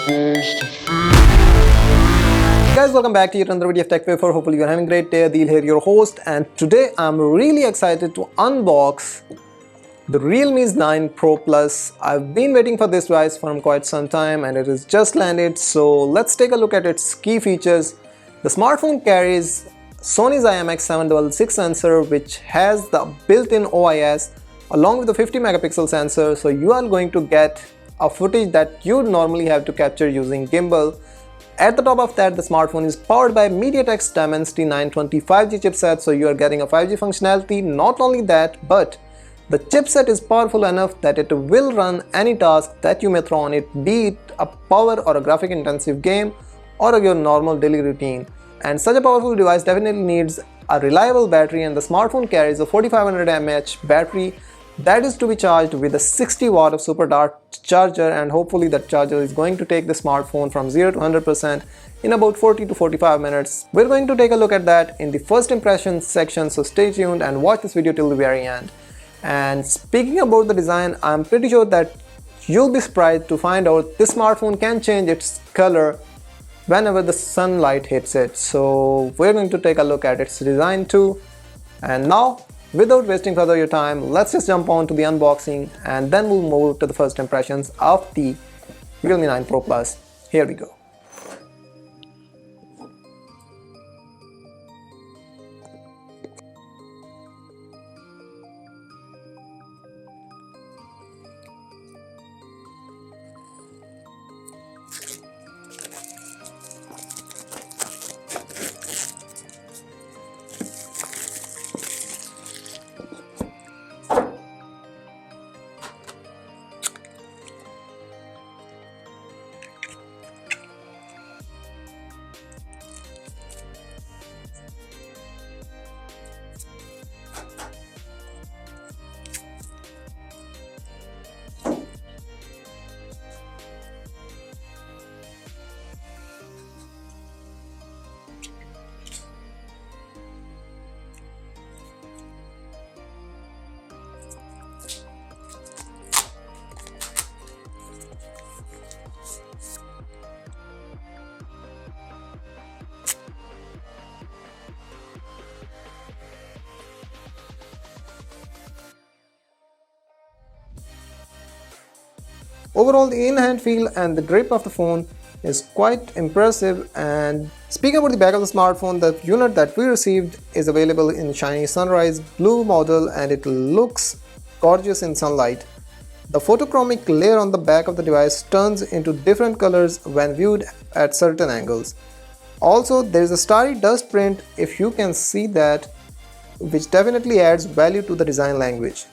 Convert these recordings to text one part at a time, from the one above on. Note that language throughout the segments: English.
Guys, welcome back to yet another video of Tech Wafer. Hopefully you're having a great day. Adil here, your host, and today I'm really excited to unbox the Realme 9 Pro Plus. I've been waiting for this device for quite some time and it has just landed, so let's take a look at its key features. The smartphone carries Sony's IMX766 sensor, which has the built-in OIS along with the 50 megapixel sensor, so you are going to get a footage that you normally have to capture using gimbal. At the top of that, the smartphone is powered by MediaTek's Dimensity 920 5G chipset, so you are getting a 5G functionality. Not only that, but the chipset is powerful enough that it will run any task that you may throw on it, be it a power or a graphic intensive game or your normal daily routine. And such a powerful device definitely needs a reliable battery, and the smartphone carries a 4500 mAh battery that is to be charged with a 60 watt of super dart charger, and hopefully that charger is going to take the smartphone from 0 to 100% in about 40 to 45 minutes. We're going to take a look at that in the first impressions section, so stay tuned and watch this video till the very end. And speaking about the design, I'm pretty sure that you'll be surprised to find out this smartphone can change its color whenever the sunlight hits it. So we're going to take a look at its design too. And now, without wasting further your time, let's just jump on to the unboxing and then we'll move to the first impressions of the Realme 9 Pro Plus. Here we go. Overall, the in-hand feel and the grip of the phone is quite impressive. And speaking about the back of the smartphone, the unit that we received is available in shiny sunrise blue model and it looks gorgeous in sunlight. The photochromic layer on the back of the device turns into different colors when viewed at certain angles. Also, there is a starry dust print, if you can see that, which definitely adds value to the design language.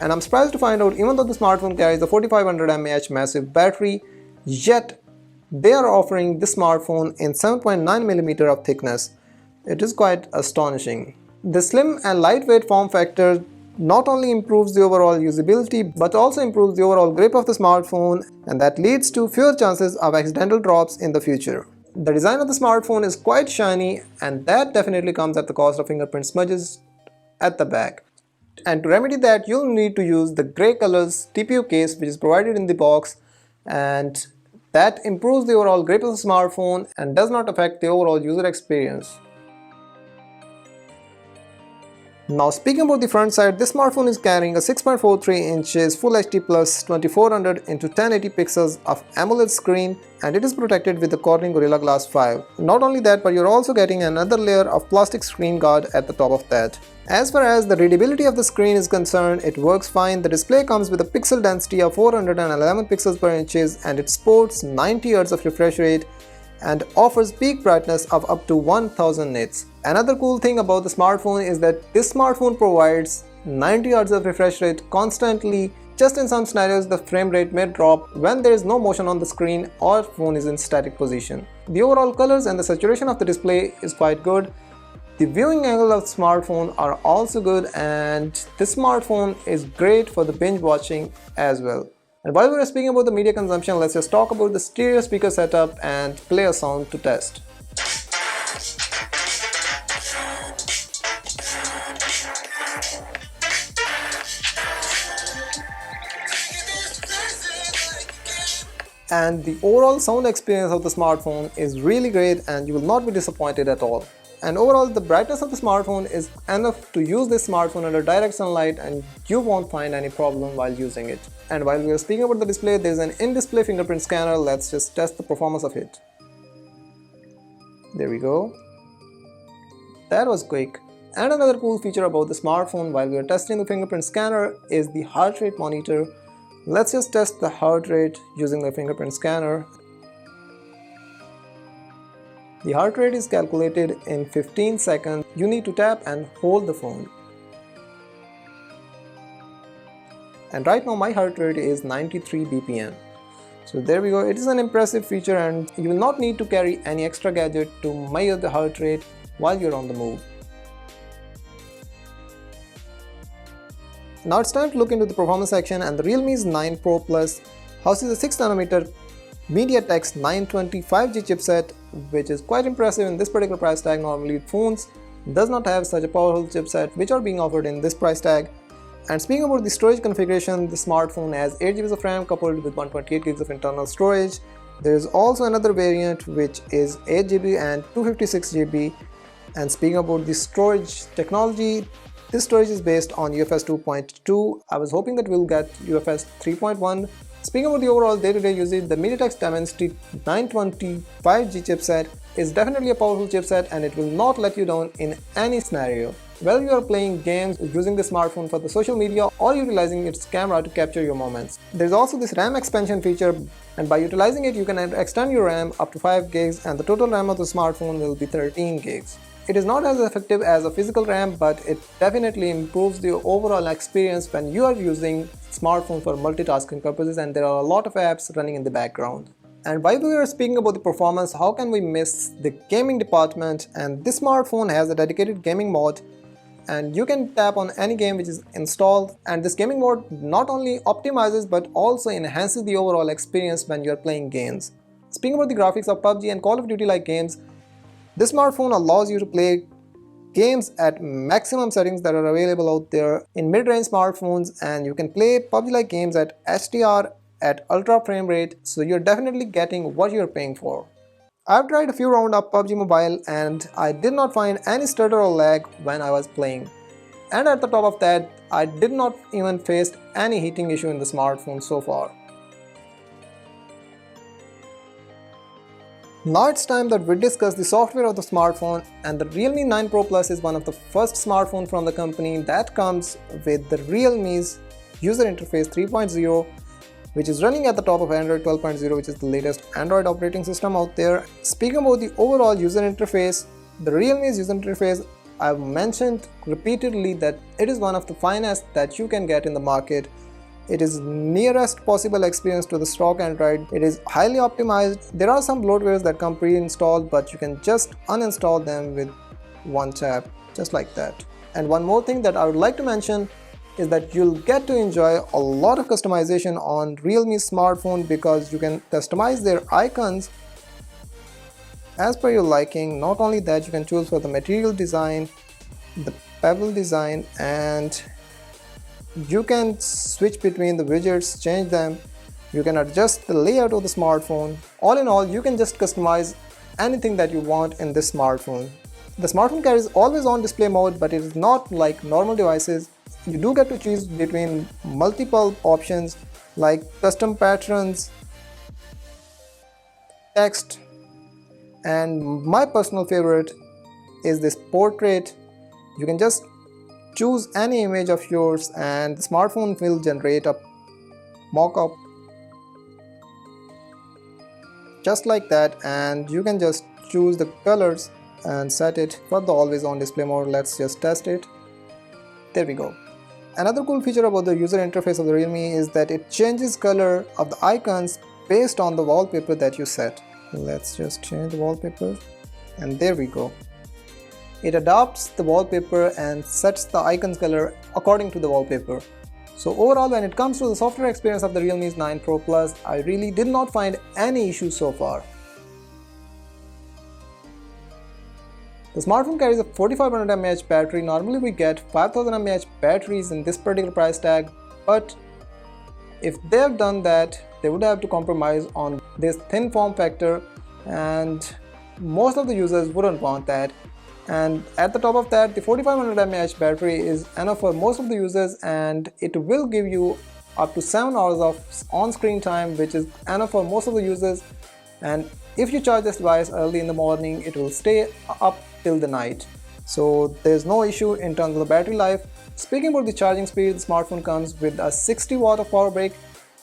And I'm surprised to find out, even though the smartphone carries a 4500 mAh massive battery, yet they are offering this smartphone in 7.9mm of thickness. It is quite astonishing. The slim and lightweight form factor not only improves the overall usability but also improves the overall grip of the smartphone, and that leads to fewer chances of accidental drops in the future. The design of the smartphone is quite shiny, and that definitely comes at the cost of fingerprint smudges at the back. And to remedy that, you'll need to use the grey colors TPU case which is provided in the box, and that improves the overall grip of the smartphone and does not affect the overall user experience. Now speaking about the front side, this smartphone is carrying a 6.43 inches Full HD Plus 2400 x 1080 pixels of AMOLED screen, and it is protected with the Corning Gorilla Glass 5. Not only that, but you're also getting another layer of plastic screen guard at the top of that. As far as the readability of the screen is concerned, it works fine. The display comes with a pixel density of 411 pixels per inches and it sports 90 Hz of refresh rate and offers peak brightness of up to 1000 nits. Another cool thing about the smartphone is that this smartphone provides 90 Hz of refresh rate constantly. Just in some scenarios, the frame rate may drop when there is no motion on the screen or phone is in static position. The overall colors and the saturation of the display is quite good. The viewing angle of the smartphone are also good, and this smartphone is great for the binge watching as well. And while we are speaking about the media consumption, let's just talk about the stereo speaker setup and play a sound to test. And the overall sound experience of the smartphone is really great and you will not be disappointed at all. And overall, the brightness of the smartphone is enough to use this smartphone under direct sunlight and you won't find any problem while using it. And while we are speaking about the display, there is an in-display fingerprint scanner. Let's just test the performance of it. There we go. That was quick. And another cool feature about the smartphone while we are testing the fingerprint scanner is the heart rate monitor. Let's just test the heart rate using the fingerprint scanner. The heart rate is calculated in 15 seconds. You need to tap and hold the phone. And right now my heart rate is 93 BPM. So there we go. It is an impressive feature and you will not need to carry any extra gadget to measure the heart rate while you're on the move. Now it's time to look into the performance section, and the Realme's 9 Pro Plus houses a 6nm MediaTek's 920 5G chipset, which is quite impressive in this particular price tag. Normally phones does not have such a powerful chipset which are being offered in this price tag. And speaking about the storage configuration, the smartphone has 8GB of RAM coupled with 128GB of internal storage. There is also another variant which is 8GB and 256GB. And speaking about the storage technology, this storage is based on UFS 2.2. I was hoping that we'll get UFS 3.1. Speaking about the overall day-to-day usage, the MediaTek's Dimensity 920 5G chipset is definitely a powerful chipset and it will not let you down in any scenario. Whether you are playing games, using the smartphone for the social media, or utilizing its camera to capture your moments. There's also this RAM expansion feature, and by utilizing it you can extend your RAM up to 5 gigs and the total RAM of the smartphone will be 13 gigs. It is not as effective as a physical RAM, but it definitely improves the overall experience when you are using smartphone for multitasking purposes, and there are a lot of apps running in the background. And while we are speaking about the performance, how can we miss the gaming department? And this smartphone has a dedicated gaming mode and you can tap on any game which is installed, and this gaming mode not only optimizes but also enhances the overall experience when you are playing games. Speaking about the graphics of PUBG and Call of Duty like games, this smartphone allows you to play games at maximum settings that are available out there in mid-range smartphones, and you can play PUBG like games at HDR at ultra frame rate, so you're definitely getting what you're paying for. I've tried a few rounds of PUBG Mobile and I did not find any stutter or lag when I was playing. And at the top of that, I did not even face any heating issue in the smartphone so far. Now it's time that we discuss the software of the smartphone, and the Realme 9 Pro Plus is one of the first smartphones from the company that comes with the Realme's user interface 3.0, which is running at the top of Android 12.0, which is the latest Android operating system out there. Speaking about the overall user interface, the Realme's user interface, I've mentioned repeatedly that it is one of the finest that you can get in the market. It is nearest possible experience to the stock Android. It is highly optimized. There are some bloatwares that come pre-installed, but you can just uninstall them with one tap, just like that. And one more thing that I would like to mention is that you'll get to enjoy a lot of customization on Realme's smartphone, because you can customize their icons as per your liking. Not only that, you can choose for the material design, the bevel design, and you can switch between the widgets, change them. You can adjust the layout of the smartphone. All in all, you can just customize anything that you want in this smartphone. The smartphone carries always on display mode, but it is not like normal devices. You do get to choose between multiple options like custom patterns, text, and my personal favorite is this portrait. You can just choose any image of yours and the smartphone will generate a mock-up just like that, and you can just choose the colors and set it for the always on display mode. Let's just test it. There we go. Another cool feature about the user interface of the Realme is that it changes color of the icons based on the wallpaper that you set. Let's just change the wallpaper, and there we go. It adopts the wallpaper and sets the icons color according to the wallpaper. So overall, when it comes to the software experience of the Realme's 9 Pro Plus, I really did not find any issues so far. The smartphone carries a 4500 mAh battery. Normally we get 5000 mAh batteries in this particular price tag, but if they've done that, they would have to compromise on this thin form factor, and most of the users wouldn't want that. And at the top of that, the 4500 mAh battery is enough for most of the users, and it will give you up to 7 hours of on-screen time, which is enough for most of the users. And if you charge this device early in the morning, it will stay up till the night. So there's no issue in terms of the battery life. Speaking about the charging speed, the smartphone comes with a 60 watt of power brick,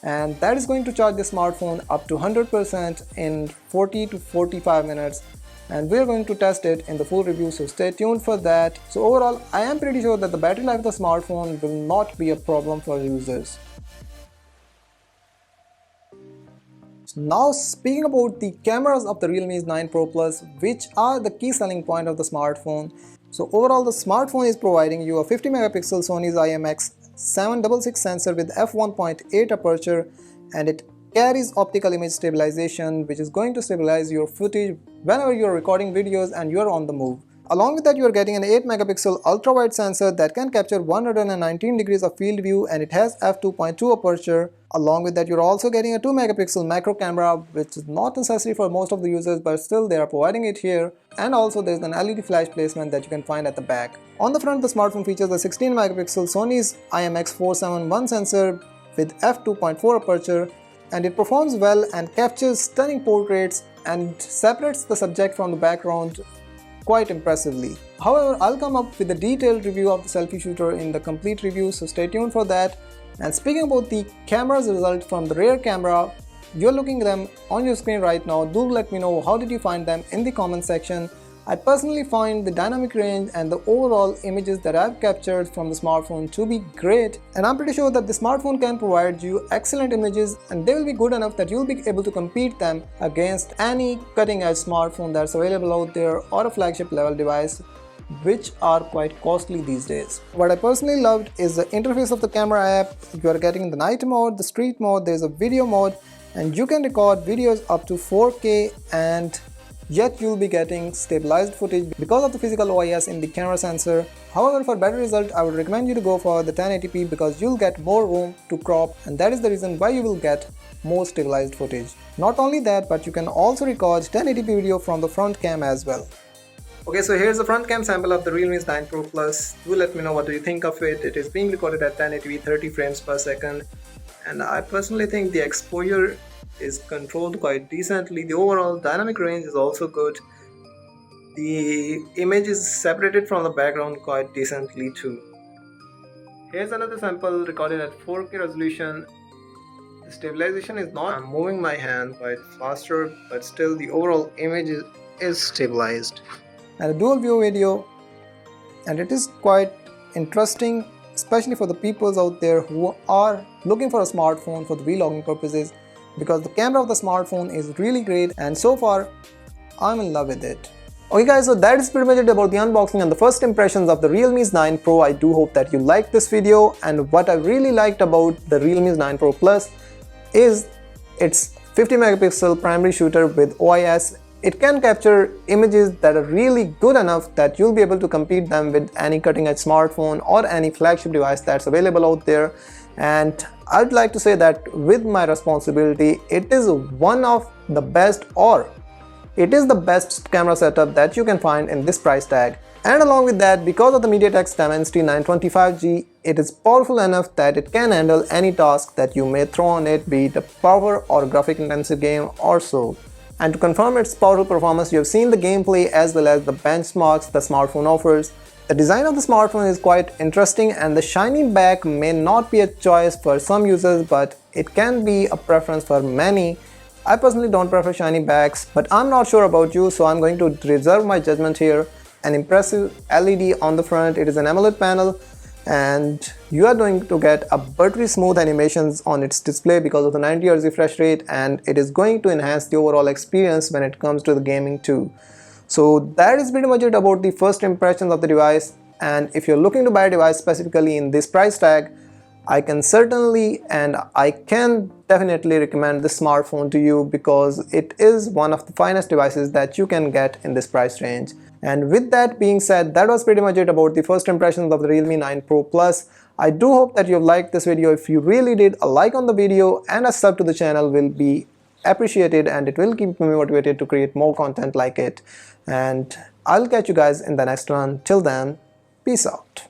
and that is going to charge the smartphone up to 100% in 40 to 45 minutes. And we're going to test it in the full review, so stay tuned for that. So overall, I am pretty sure that the battery life of the smartphone will not be a problem for users. Now speaking about the cameras of the Realme 9 Pro Plus, which are the key selling point of the smartphone. So overall, the smartphone is providing you a 50 megapixel Sony's IMX766 sensor with f1.8 aperture, and it carries optical image stabilization, which is going to stabilize your footage whenever you are recording videos and you are on the move. Along with that, you are getting an 8 megapixel ultra wide sensor that can capture 119 degrees of field view, and it has f2.2 aperture. Along with that, you're also getting a 2 megapixel macro camera, which is not necessary for most of the users, but still they are providing it here. And also there's an LED flash placement that you can find at the back. On the front, the smartphone features a 16 megapixel Sony's IMX471 sensor with f2.4 aperture, and it performs well and captures stunning portraits and separates the subject from the background quite impressively. However, I'll come up with a detailed review of the selfie shooter in the complete review, so stay tuned for that. And speaking about the camera's result from the rear camera, you're looking at them on your screen right now. Do let me know how did you find them in the comment section. I personally find the dynamic range and the overall images that I've captured from the smartphone to be great, and I'm pretty sure that the smartphone can provide you excellent images, and they will be good enough that you'll be able to compete them against any cutting-edge smartphone that's available out there or a flagship level device, which are quite costly these days. What I personally loved is the interface of the camera app. You are getting the night mode, the street mode, there's a video mode, and you can record videos up to 4K, and yet you'll be getting stabilized footage because of the physical OIS in the camera sensor. However, for better result, I would recommend you to go for the 1080p because you'll get more room to crop, and that is the reason why you will get more stabilized footage. Not only that, but you can also record 1080p video from the front cam as well. Okay, so here's the front cam sample of the Realme 9 Pro Plus. Do let me know what do you think of it. It is being recorded at 1080p 30 frames per second, and I personally think the exposure is controlled quite decently. The overall dynamic range is also good. The image is separated from the background quite decently too. Here's another sample recorded at 4K resolution. The stabilization is not, I'm moving my hand quite faster, but still the overall image is stabilized. And a dual view video, and it is quite interesting, especially for the peoples out there who are looking for a smartphone for the vlogging purposes, because the camera of the smartphone is really great, and so far I'm in love with it. Okay guys, so that is pretty much it about the unboxing and the first impressions of the Realme 9 Pro. I do hope that you liked this video, and what I really liked about the Realme 9 Pro Plus is its 50 megapixel primary shooter with OIS. It can capture images that are really good enough that you'll be able to compete them with any cutting edge smartphone or any flagship device that's available out there. And I'd like to say that with my responsibility, it is one of the best, or it is the best camera setup that you can find in this price tag. And along with that, because of the MediaTek's Dimensity 925G, it is powerful enough that it can handle any task that you may throw on it, be it a power or graphic intensive game or so. And to confirm its powerful performance, you have seen the gameplay as well as the benchmarks the smartphone offers. The design of the smartphone is quite interesting, and the shiny back may not be a choice for some users, but it can be a preference for many. I personally don't prefer shiny backs, but I'm not sure about you, so I'm going to reserve my judgment here. An impressive LED on the front, it is an AMOLED panel, and you are going to get a buttery smooth animations on its display because of the 90 Hz refresh rate, and it is going to enhance the overall experience when it comes to the gaming too. So that is pretty much it about the first impressions of the device, and if you're looking to buy a device specifically in this price tag, I can certainly and I can definitely recommend this smartphone to you because it is one of the finest devices that you can get in this price range. And with that being said, that was pretty much it about the first impressions of the Realme 9 Pro Plus. I do hope that you've liked this video. If you really did, a like on the video and a sub to the channel will be appreciated, and it will keep me motivated to create more content like it. And I'll catch you guys in the next one. Till then, peace out.